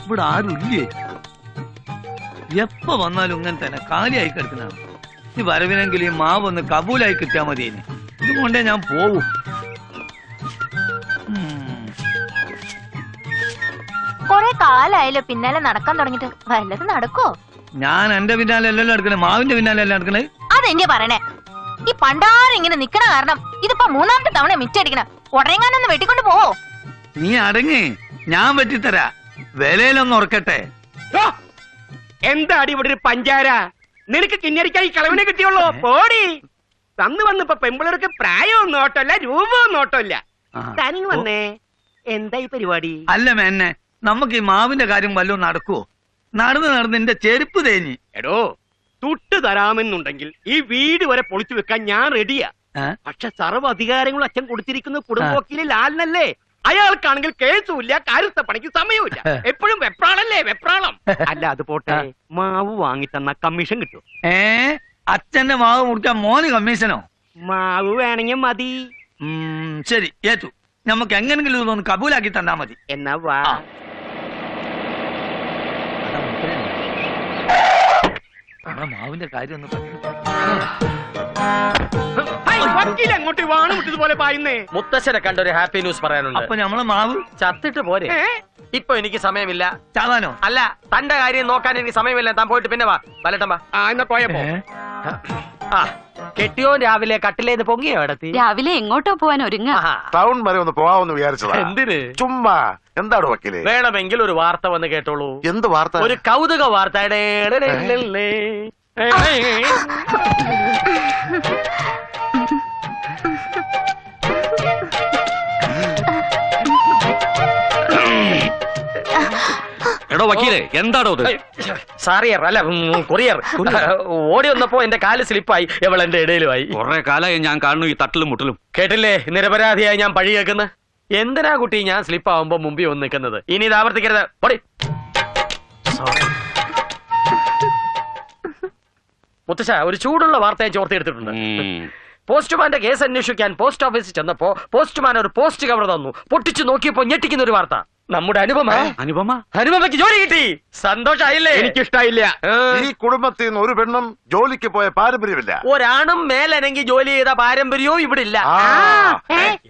ഇവിടെ ആരുമില്ലേ? എപ്പ വന്നാലും ഇങ്ങനെ തന്നെ കാലിയായി കിടക്കുന്നതാണ്. ഈ വരവിനെങ്കിൽ ഈ മാവ് ഒന്ന് കബൂലായി കിട്ടിയാ മതി. ഇതുകൊണ്ടേ ഞാൻ പോവും. കൊറേ കാലായാലോ പിന്നാലെ നടക്കാൻ തുടങ്ങിട്ട്. വല്ലത് നടക്കോ? ഞാൻ എന്റെ പിന്നാലെ എല്ലാം നടക്കണേ, മാവിന്റെ പിന്നാലെ എല്ലാം നടക്കണേ. അതെന്നെ പറയണേ. ഈ പണ്ടാരം ഇങ്ങനെ നിക്കണ കാരണം ഇതിപ്പോ മൂന്നാമത്തെ തവണ മിച്ചടിക്കണ. ഉടനെങ്ങാനൊന്ന് വെട്ടിക്കൊണ്ട് പോവോ? നീ അടങ്ങ്, ഞാൻ വെട്ടിത്തരാ. വിലയിലൊന്ന് ഉറക്കട്ടെ. എന്താടി ഇവിടെ ഒരു പഞ്ചാര? നിനക്ക് കിഞ്ഞടിക്കാൻ ഈ കളവിനെ കിട്ടിയുള്ളൂ. പോടി. തന്നു വന്നിപ്പോ പെമ്പിളർക്ക് പ്രായവും നോട്ടല്ല രൂപവും നോട്ടമില്ല. തനിങ് വന്നേ. എന്താ ഈ പരിപാടി? അല്ല മേന്നെ, നമുക്ക് ഈ മാവിന്റെ കാര്യം വല്ലതും നടക്കുവോ? നടന്ന് എന്റെ ചെരുപ്പ് തേഞ്ഞ്. എടോ, തുട്ട് തരാമെന്നുണ്ടെങ്കിൽ ഈ വീട് വരെ പൊളിച്ചു വെക്കാൻ ഞാൻ റെഡിയാ. പക്ഷെ സർവ്വ അധികാരങ്ങളും അച്ഛൻ കൊടുത്തിരിക്കുന്ന കുടുംബവക്കീല് ലാലിനല്ലേ. അയാൾക്കാണെങ്കിൽ കേസുമില്ല, കാര്യസ്ഥ പണിക്ക് സമയമില്ല. എപ്പോഴും വെപ്രാളല്ലേ വെപ്രാളം. അല്ല അത് പോട്ടെ, മാവ് വാങ്ങി തന്ന കമ്മീഷൻ കിട്ടും. അച്ഛന്റെ മാവ് മുറിക്കാൻ മോന് കമ്മീഷനോ? മാവ് വേണമെങ്കിൽ മതി. ശരി, ഏറ്റു. നമുക്ക് എങ്ങനെങ്കിലും ഇതൊന്ന് കബൂലാക്കി തന്നാ മതി. എന്നാ വാ. മാവിന്റെ കാര്യം അങ്ങോട്ട് വാണ് വിട്ടതുപോലെ പായുന്നേ. മുത്തശ്ശനെ കണ്ടൊരു ഹാപ്പി ന്യൂസ് പറയാനുണ്ട്. അപ്പൊ നമ്മളെ മാവ് ചത്തിട്ട് പോരെ. ഇപ്പൊ എനിക്ക് സമയമില്ല. ചാവാനോ? അല്ല, തന്റെ കാര്യം നോക്കാൻ എനിക്ക് സമയമില്ല. താൻ പോയിട്ട് പിന്നെ വാ. വലട്ടമ്മ. എന്നാ പോയപ്പോ കെട്ടിയോ രാവിലെ കട്ടിലേന്ന് പൊങ്ങിയോ ഇടത്തി? രാവിലെ എങ്ങോട്ടോ പോവാൻ ഒരുങ്ങ. ടൗൺ വരെ ഒന്ന് പോവാമെന്ന് വിചാരിച്ചതാ. എന്തിന്? ചുമ്മാ. എന്താണ് വക്കീലെ? വേണമെങ്കിൽ ഒരു വാർത്ത വന്ന് കേട്ടോളൂ. എന്ത് വാർത്ത? ഒരു കൗതുക വാർത്ത. എടോ വക്കീലെ, എന്താണോ ഇത്? സാറിയർ അല്ല, കൊറിയർ. ഓടി വന്നപ്പോ എന്റെ കാല് സ്ലിപ്പായി. എവൾ എന്റെ ഇടയിലുമായി. കുറെ കാലമായി ഞാൻ കാണുന്നു ഈ തട്ടിലും മുട്ടലും. കേട്ടില്ലേ, നിരപരാധിയായി ഞാൻ പഴി കേൾക്കുന്നത്. എന്തിനാ കുട്ടി ഞാൻ സ്ലിപ്പ് ആവുമ്പോ മുമ്പിൽ വന്ന് നിൽക്കുന്നത്? ഇനി ഇത് ആവർത്തിക്കരുത്. പൊടി. മുത്തശ്ശ, ഒരു ചൂടുള്ള വാർത്ത ഞാൻ ചോർത്തെടുത്തിട്ടുണ്ട്. പോസ്റ്റ്മാന്റെ കേസ് അന്വേഷിക്കാൻ പോസ്റ്റ് ഓഫീസിൽ ചെന്നപ്പോ പോസ്റ്റ്മാൻ ഒരു പോസ്റ്റ് കവർ തന്നു. പൊട്ടിച്ചു നോക്കിയപ്പോ ഞെട്ടിക്കുന്ന ഒരു വാർത്ത. നമ്മുടെ അനുപമയ്ക്ക് ജോലി കിട്ടി. സന്തോഷായില്ലേ? എനിക്കിഷ്ടായില്ല. ഈ കുടുംബത്തിൽ നിന്ന് ഒരു പെണ്ണും ജോലിക്ക് പോയ പാരമ്പര്യമില്ല. ഒരാണും മേലനങ്ങി ജോലി ചെയ്ത പാരമ്പര്യവും ഇവിടെ ഇല്ല.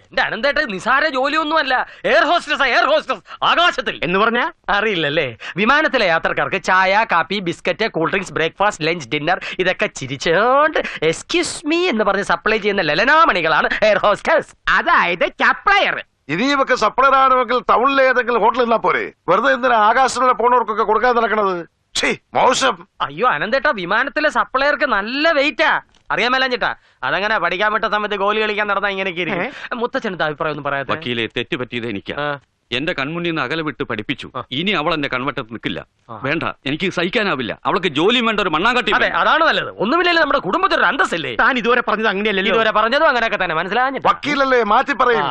എന്റെ അനന്തേട്ട നിസാര ജോലിയൊന്നുമല്ല. Air hostess. എയർ ഹോസ്റ്റസ് ആകാശത്തിൽ എന്ന് പറഞ്ഞ അറിയില്ലല്ലേ? വിമാനത്തിലെ യാത്രക്കാർക്ക് ചായ, കാപ്പി, biscuit, cool drinks, breakfast, lunch, dinner ഇതൊക്കെ ചിരിച്ചോണ്ട് എക്സ്ക്യൂസ് മീ എന്ന് പറഞ്ഞ് സപ്ലൈ ചെയ്യുന്ന ലലനാമണികളാണ് എയർ ഹോസ്റ്റസ്. അതായത് സപ്ലയർ. ഇനി ഇവക്ക് സപ്ലൈ ആണെങ്കിൽ ടൗണിലെ ഏതെങ്കിലും ഹോട്ടലിൽ നിന്നാ പോരെ. വെറുതെ എന്തിനാ ആകാശത്തിലൂടെ പോണവർക്കൊക്കെ കൊടുക്കാൻ നടക്കണത്? മോശം. അയ്യോ അനന്തേട്ടാ, വിമാനത്തിലെ സപ്ലയർക്ക് നല്ല വെയിറ്റാ. അറിയാൻ മേലാഞ്ഞിട്ടാ. അതങ്ങനെ പഠിക്കാൻ പറ്റ സമയത്ത് ഗോലി കളിക്കാൻ നടന്നാ ഇങ്ങനെയൊക്കെ ഇരിക്കും. മുത്തച്ഛനത്തെ അഭിപ്രായം ഒന്നും പറയാതെ. വക്കീലെ, തെറ്റ് പറ്റിയത് എനിക്കാ. എന്റെ കൺമുന്നിൽ നിന്ന് അകലെ വിട്ട് പഠിപ്പിച്ചു. ഇനി അവൾ എന്റെ കൺവട്ടത്ത് നിൽക്കില്ല. വേണ്ട, എനിക്ക് സഹിക്കാനാവില്ല. അവൾക്ക് ജോലിയും വേണ്ട, ഒരു മണ്ണാങ്കട്ടി. അതെ, അതാണ് നല്ലത്. ഒന്നുമില്ലല്ലോ, നമ്മുടെ കുടുംബത്തിൽ ഒരു അന്തസ്സല്ലേ. താൻ ഇതുവരെ പറഞ്ഞത് അങ്ങനെയല്ലല്ലോ. ഇതുവരെ പറഞ്ഞതും അങ്ങനെയൊക്കെ തന്നെ. മനസ്സിലാഞ്ഞിട്ട് വക്കീലല്ലേ, മാറ്റി പറയും.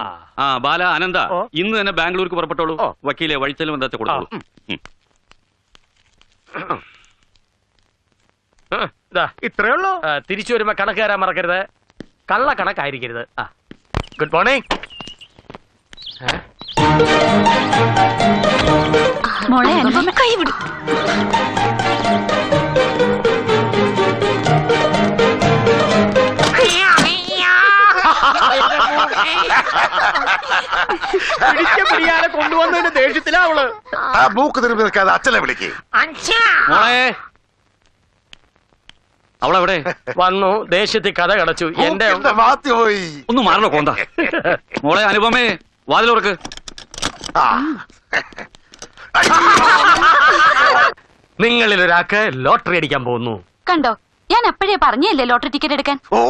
ബാല, അനന്ത, ഇന്ന് തന്നെ ബാംഗ്ലൂർക്ക് പുറപ്പെട്ടോളൂ. വക്കീലെ, വഴിച്ചെലവ് എന്താ കൊടുത്തോളൂ. ഇത്രേ ഉള്ളൂ. തിരിച്ചു വരുമ്പോ കണക്ക് തരാൻ മറക്കരുത്. കള്ള കണക്കായിരിക്കരുത്. Good morning. മോളെ അനുപമ കൈ വിടും. പിടിയാലെ കൊണ്ടുവന്നതിന്റെ ദേഷ്യത്തിലാ അവള്. ആ മൂക്ക് തിരുമ്പി നിൽക്കാതെ അച്ഛനെ വിളിക്കേ. മോളെ, അവളെവിടെ? വന്നു, ദേഷ്യത്തിൽ കഥ കടച്ചു. എന്റെ മാറ്റി പോയി. ഒന്ന് മാറണോ കോന്ത. മോളെ അനുപമേ, വാതിലോർക്ക്. നിങ്ങളിൽ ഒരാൾക്ക് ലോട്ടറി അടിക്കാൻ പോകുന്നു. കണ്ടോ, ഞാൻ അപ്പോഴേ പറഞ്ഞല്ലേ ലോട്ടറി ടിക്കറ്റ് എടുക്കാൻ. ഓ,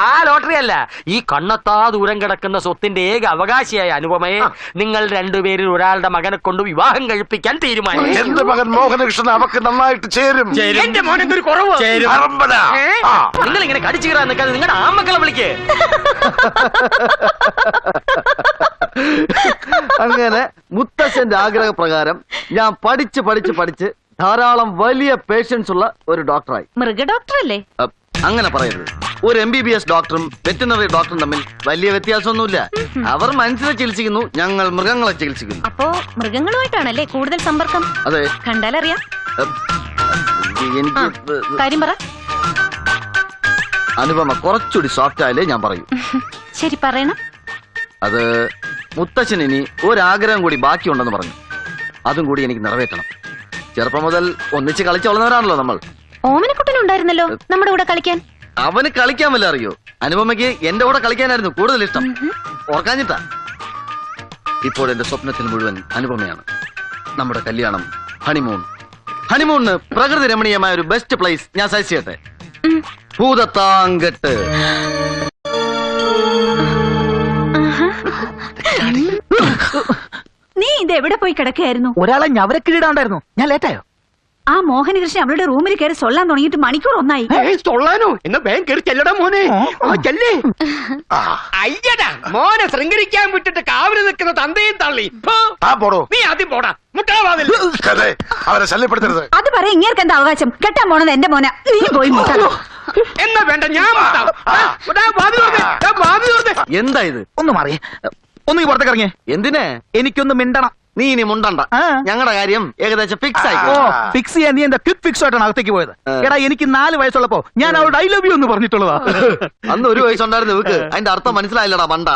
ആ ലോട്ടറി അല്ല, ഈ കണ്ണത്താ ദൂരം കിടക്കുന്ന സ്വത്തിന്റെ ഏക അവകാശിയായ അനുപമയെ നിങ്ങൾ രണ്ടുപേരിൽ ഒരാളുടെ മകനെ കൊണ്ട് വിവാഹം കഴിപ്പിക്കാൻ തീരുമാനിച്ചു. എന്റെ മകൻ മോഹനകൃഷ്ണൻ അവക്ക് നന്നായിട്ട് ചേരും. എന്റെ മോനെന്തൊരു കുറവ്. നിങ്ങൾ ഇങ്ങനെ കടിച്ചു കയറാൻ നിൽക്കാതെ നിങ്ങളുടെ ആമക്കളെ വിളിക്കേ. അങ്ങനെ മുത്തശ്ശന്റെ ആഗ്രഹപ്രകാരം ഞാൻ പഠിച്ച് ധാരാളം വലിയ പേഷ്യൻസ് ഉള്ള ഒരു ഡോക്ടറായി. മൃഗ ഡോക്ടർ അല്ലേ? അങ്ങനെ പറയരുത്. ഒരു MBBS ഡോക്ടറും വെറ്റിനറി ഡോക്ടറും തമ്മിൽ വലിയ വ്യത്യാസമൊന്നുമില്ല. അവർ മനുഷ്യരെ ചികിത്സിക്കുന്നു, ഞങ്ങൾ മൃഗങ്ങളെ ചികിത്സിക്കുന്നു. അപ്പോ മൃഗങ്ങളുമായിട്ടാണല്ലേ കൂടുതൽ സമ്പർക്കം? അതെ. കണ്ടാലറിയാം. എനിക്ക് കാര്യം പറ. അനുപമ കുറച്ചുകൂടി സോഫ്റ്റ് ആയാലേ ഞാൻ പറയൂ. ശരി, പറയണം. അത് മുത്തച്ഛൻ ഇനി ഒരാഗ്രഹം കൂടി ബാക്കിയുണ്ടെന്ന് പറഞ്ഞു. അതും കൂടി എനിക്ക് നിറവേറ്റണം. ചെറുപ്പം മുതൽ ഒന്നിച്ച് കളിച്ചു വളർന്നവരാണല്ലോ നമ്മൾ. ഓമനക്കുട്ടനുണ്ടായിരുന്നല്ലോ നമ്മുടെ കൂടെ കളിക്കാൻ. അവന് കളിക്കാൻ വല്ല അറിയോ? അനുപമയ്ക്ക് എന്റെ കൂടെ കളിക്കാനായിരുന്നു കൂടുതൽ ഇഷ്ടം. ഓർക്കാഞ്ഞിട്ടാ. ഇപ്പോൾ എന്റെ സ്വപ്നത്തിൽ മുഴുവൻ അനുപമയാണ്. നമ്മുടെ കല്യാണം, ഹണിമൂണിന് പ്രകൃതി രമണീയമായ ഒരു ബെസ്റ്റ് പ്ലേസ് ഞാൻ സജസ്റ്റ് ചെയ്യട്ടെ. ഭൂതത്താങ്കെട്ട്. നീ ഇത് എവിടെ പോയി കിടക്കുകയായിരുന്നു? ഒരാളെ ഞവരക്കിടാണ്ടായിരുന്നു. ഞാൻ ലേറ്റായോ? ആ മോഹനകൃഷ്ണൻ അവളുടെ റൂമിൽ കയറി സൊല്ലാൻ തുടങ്ങിയിട്ട് മണിക്കൂർ ഒന്നായി. തൊള്ളാനോ? എന്നാ വേഗം കയറി ചെല്ലടാ മോനെ. ചെല്ലേ. അയ്യടാ മോനെ ശൃംഗരിക്കാൻ വിട്ടിട്ട് കാവല് നിൽക്കുന്ന തന്തയും തള്ളി. പോടോ. നീ ആദ്യം പോടാ. മുട്ടാവാതിൽ അവരെ ശല്യപ്പെടുത്തരുത്. അത് പറയാൻ ഇങ്ങേർക്ക് എന്താ അവകാശം? കെട്ടാൻ പോണത് എന്റെ മോന. നീ പോയി മുട്ടാ. എന്നാ വേണ്ട, ഞാൻ മുട്ടാം. എന്താ ഇത്? ഒന്ന് മാറിയേ. ഒന്ന് പുറത്തേക്ക് ഇറങ്ങിയേ. എന്തിനെ? എനിക്കൊന്ന് മിണ്ടണം. നീ ഇനി മുണ്ടണ്ട. ഞങ്ങളുടെ കാര്യം ഏകദേശം ഫിക്സ് ആയി. ഫിക്സ് ചെയ്യാൻ നീ എന്താ ക്വിക്ക് ഫിക്സ് ആയിട്ടാണ് അകത്തേക്ക് പോയത്? എടാ, എനിക്ക് 4 വയസ്സുള്ളപ്പോ ഞാൻ അവളുടെ I love you എന്ന് പറഞ്ഞിട്ടുള്ളതാ. അന്ന് 1 വയസ്സുണ്ടായിരുന്നു ഇവക്ക്. അതിന്റെ അർത്ഥം മനസ്സിലായില്ലടാ മണ്ട.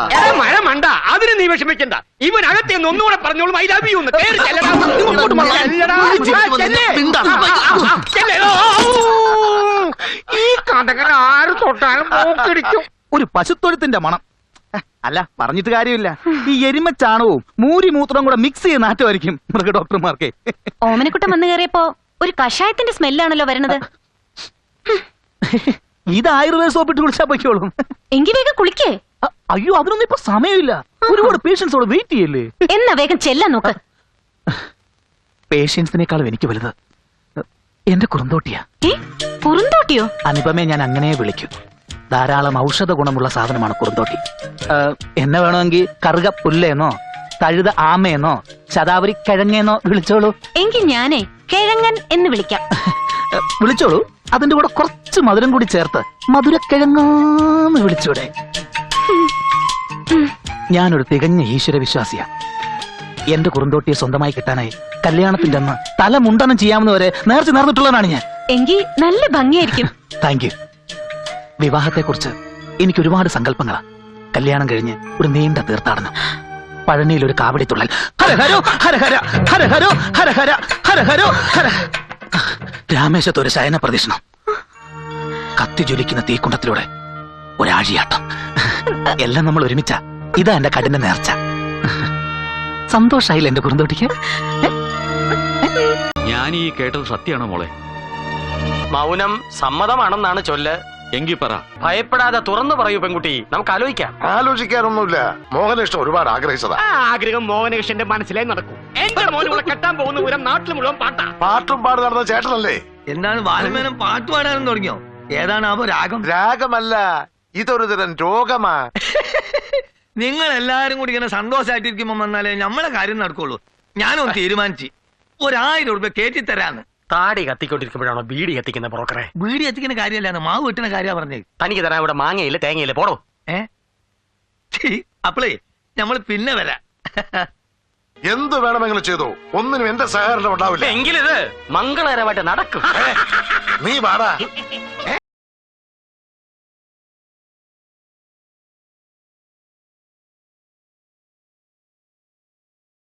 മഴ മണ്ട, അതിന് നീ വിഷമിക്കണ്ട. ഇവനകത്തെ ഒന്നുകൂടെ പറഞ്ഞോളും I love you എന്ന്. കേറി ചെല്ലടാ. ഈ കടകൻ ആര് തൊട്ടാലും പോക്കിടിക്കും. ഒരു പശുത്തൊഴുത്തിന്റെ മണം. അല്ല, പറഞ്ഞിട്ട് കാര്യമില്ല. ഈ എരുമച്ചാണവും മൂത്രം കൂടെ മിക്സ് ചെയ്ത് നാട്ടുമായിരിക്കും മൃഗ ഡോക്ടർമാർക്ക്. ഓമനക്കുട്ടൻ വന്നു കയറിയപ്പോ ഒരു കഷായത്തിന്റെ സ്മെല്ലാണല്ലോ വരുന്നത്. ഇത് ആയുർവേദ സോപ്പിട്ട് കുളിച്ചാൽ പൊയ്ക്കോളും. എങ്കി വേഗം കുളിക്കേ. അയ്യോ, അതിനൊന്നും ഇപ്പൊ സമയമില്ല. ഒരുപാട് പേഷ്യൻസോട് വെയിറ്റ് ചെയ്യല്ലേ. എന്നാ വേഗം ചെല്ലാൻ നോക്ക്. പേഷ്യൻസിനേക്കാളും എനിക്ക് വലുത് എന്റെ കുറുന്തോട്ടിയാ. കുറുന്തോട്ടിയോ? അനുപമയെ ഞാൻ അങ്ങനെ വിളിക്കും. ധാരാളം ഔഷധ ഗുണമുള്ള സാധനമാണ് കുറുന്തോട്ടി. എന്നെ വേണമെങ്കിൽ കറുക പുല്ലേന്നോ തഴുത ആമയെന്നോ ശതാവരി കിഴങ്ങേന്നോ വിളിച്ചോളൂ. എങ്കിൽ ഞാനേ കിഴങ്ങൻ എന്ന് വിളിക്കാം. വിളിച്ചോളൂ. അതിന്റെ കൂടെ കുറച്ച് മധുരം കൂടി ചേർത്ത് മധുരക്കിഴങ്ങാന്ന് വിളിച്ചൂടെ? ഞാനൊരു തികഞ്ഞ ഈശ്വര വിശ്വാസിയാ. എന്റെ കുറുന്തോട്ടിയെ സ്വന്തമായി കിട്ടാനായി കല്യാണത്തിന്റെ അന്ന് തല മുണ്ടനം ചെയ്യാമെന്ന് വരെ നേർച്ച നേർന്നിട്ടുള്ളതാണ് ഞാൻ. എങ്കിൽ നല്ല ഭംഗിയായിരിക്കും. Thank you. വിവാഹത്തെക്കുറിച്ച് എനിക്ക് ഒരുപാട് സങ്കല്പങ്ങളാ. കല്യാണം കഴിഞ്ഞ് ഒരു നീണ്ട തീർത്ഥാടനം, പഴനിയിൽ ഒരു കാവടി തുള്ളൽ, ഹരഹരോ ഹരഹര ഹരഹരോ ഹരഹര ഹരഹരോ ഹര, രാമേശത്ത് ഒരു ശയന പ്രദക്ഷിണം, കത്തി ജ്വലിക്കുന്ന തീക്കുണ്ടത്തിലൂടെ ഒരാഴിയാട്ടം. എല്ലാം നമ്മൾ ഒരുമിച്ച. ഇതാ എന്റെ കഠിന നേർച്ച. സന്തോഷായില്ല എന്റെ കുറുന്തോട്ടിക്ക്? ഞാൻ ഈ കേട്ടത് സത്യമാണോ മോളെ? മൗനം സമ്മതമാണെന്നാണ് ചൊല്ല്. എങ്കിൽ പറ. ഭയപ്പെടാതെ തുറന്നു പറയൂ പെൺകുട്ടി, നമുക്ക് ആലോചിക്കാം. ആലോചിക്കാനൊന്നുമില്ല. മോഹനിഷ്ടം ഒരുപാട് ആഗ്രഹിച്ചതാ. ആ ആഗ്രഹം മോഹനകൃഷ്ണന്റെ മനസ്സിലായി നടക്കും. എന്റെ മോനെ കെട്ടാൻ പോകുന്ന പൂരം നാട്ടിൽ മുഴുവൻ പാട്ടാ. പാട്ടും പാട് നടന്ന ചേട്ടനല്ലേ? എന്താണ് വാൽമേനം പാട്ട് പാടാനും തുടങ്ങിയോ? ഏതാണ് അപ്പൊ രാഗം? രാഗമല്ല, ഇതൊരു തരം രോഗമാ. നിങ്ങൾ എല്ലാരും കൂടി ഇങ്ങനെ സന്തോഷമായിട്ടിരിക്കുമ്പോ വന്നാലേ നമ്മളെ കാര്യം നടക്കുള്ളൂ. ഞാനൊന്ന് തീരുമാനിച്ച് 1000 രൂപ കയറ്റി തരാന്ന്. താടി കത്തിക്കൊണ്ടിരിക്കുമ്പോഴാണോ ബീഡി കത്തിക്കുന്ന ബ്രോക്കറെ? വീടി എത്തിക്കുന്ന കാര്യമല്ലാന്ന്, മാവ് വെട്ടുന്ന കാര്യ പറഞ്ഞേ. തനിക്ക് തരാൻ ഇവിടെ മാങ്ങയില്ല തേങ്ങയില്ല, പോടോ. അപ്പളേ നമ്മൾ പിന്നെ വരാം. എന്ത് വേണമെങ്കിലും ചെയ്തോ, ഒന്നിനും എന്റെ സഹകരണം ഉണ്ടാവില്ല. എങ്കിലിത് മംഗളകരമായിട്ട് നടക്കും. നീ വാടാ.